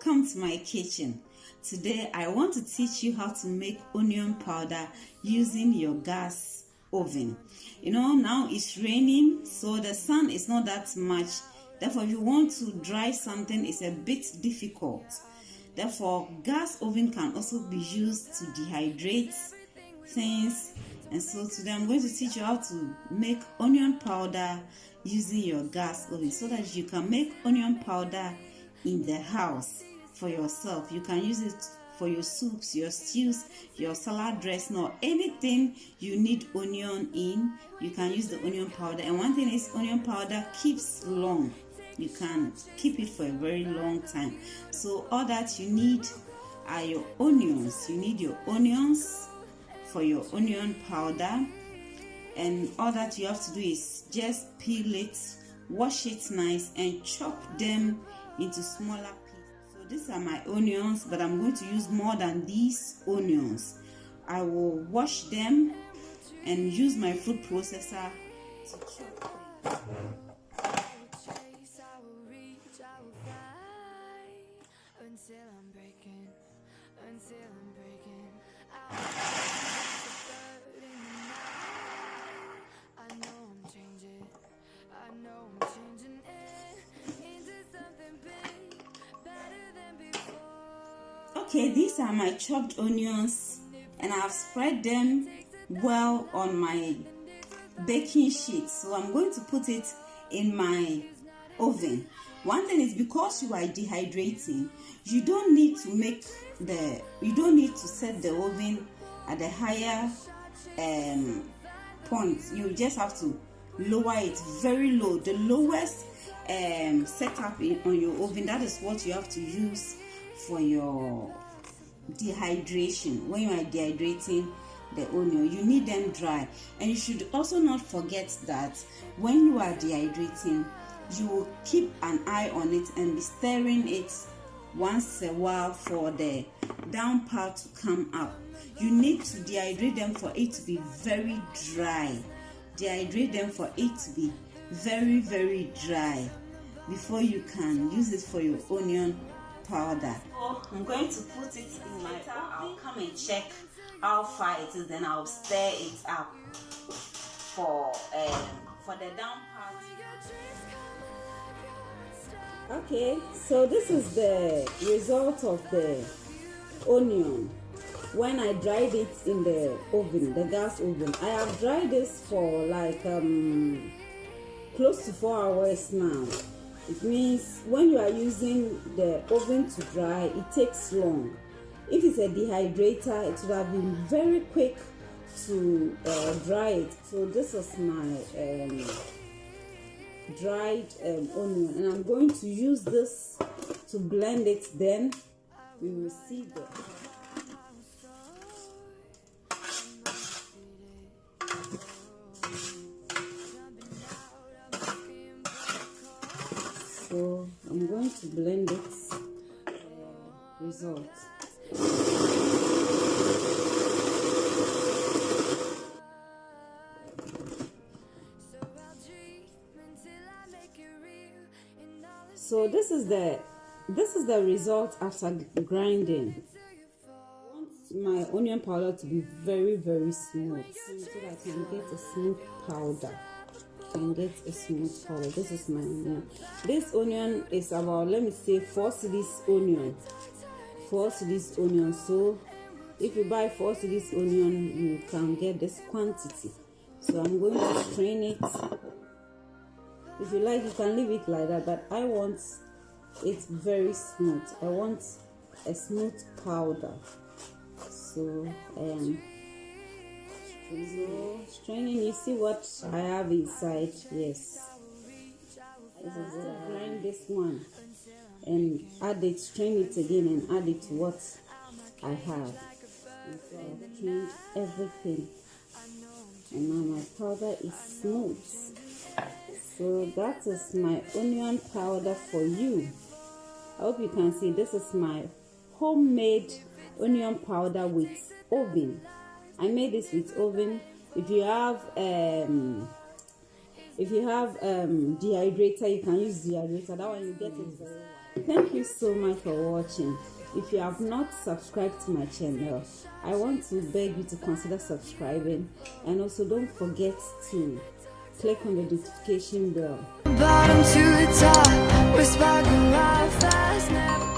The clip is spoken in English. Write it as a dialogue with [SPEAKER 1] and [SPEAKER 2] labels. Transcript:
[SPEAKER 1] Welcome to my kitchen. Today I want to teach you how to make onion powder using your gas oven. Now it's raining, so the sun is not that much. Therefore, if you want to dry something, it's a bit difficult. Therefore, gas oven can also be used to dehydrate things. And so today I'm going to teach you how to make onion powder using your gas oven so that you can make onion powder in the house for yourself. You can use it for your soups, your stews, your salad dressing, or anything you need onion in. You can use the onion powder. And one thing is, onion powder keeps long. You can keep it for a very long time. So all that you need are your onions. You need your onions for your onion powder, and all that you have to do is just peel it, wash it nice, and chop them into smaller pieces. So these are my onions, but I'm going to use more than these onions. I will wash them and use my food processor to chop them. Okay, these are my chopped onions, and I've spread them well on my baking sheet. So I'm going to put it in my oven. One thing is, because you are dehydrating, you don't need to set the oven at the higher point. You just have to lower it very low. The lowest setup on your oven, that is what you have to use for your dehydration. When you are dehydrating the onion, you need them dry. And you should also not forget that when you are dehydrating, you will keep an eye on it and be stirring it once a while for the down part to come up. You need to dehydrate them for it to be very dry. Dehydrate them for it to be very, very dry before you can use it for your onion powder. So I'm going to put it in my oven. I'll come and check how far it is, then I'll stir it up for the down part. Okay, so this is the result of the onion when I dried it in the oven, the gas oven. I have dried this for like close to 4 hours now. It means when you are using the oven to dry, it takes long. If it's a dehydrator, it would have been very quick to dry it. So this is my dried onion, and I'm going to use this to blend it. Then we will see the so I'm going to blend its result. So this is the result after grinding. I want my onion powder to be very, very smooth so that I can get a smooth powder. This is my onion. This onion is about, let me say, 4 cedis onion. 4 cedis onion. So if you buy 4 cedis onion, you can get this quantity. So I'm going to strain it. If you like, you can leave it like that, but I want it very smooth. I want a smooth powder. So straining, you see what I have inside. Yes, this is what I grind this one and add it, strain it again, and add it to what I have. And so I've strained everything, and now my powder is smooth. So that is my onion powder for you. I hope you can see this is my homemade onion powder with oven. I made this with oven. If you have dehydrator, you can use dehydrator. That one you get it very well. Thank you so much for watching. If you have not subscribed to my channel, I want to beg you to consider subscribing, and also don't forget to click on the notification bell.
[SPEAKER 2] Bottom to the top, we're sparking right fast now.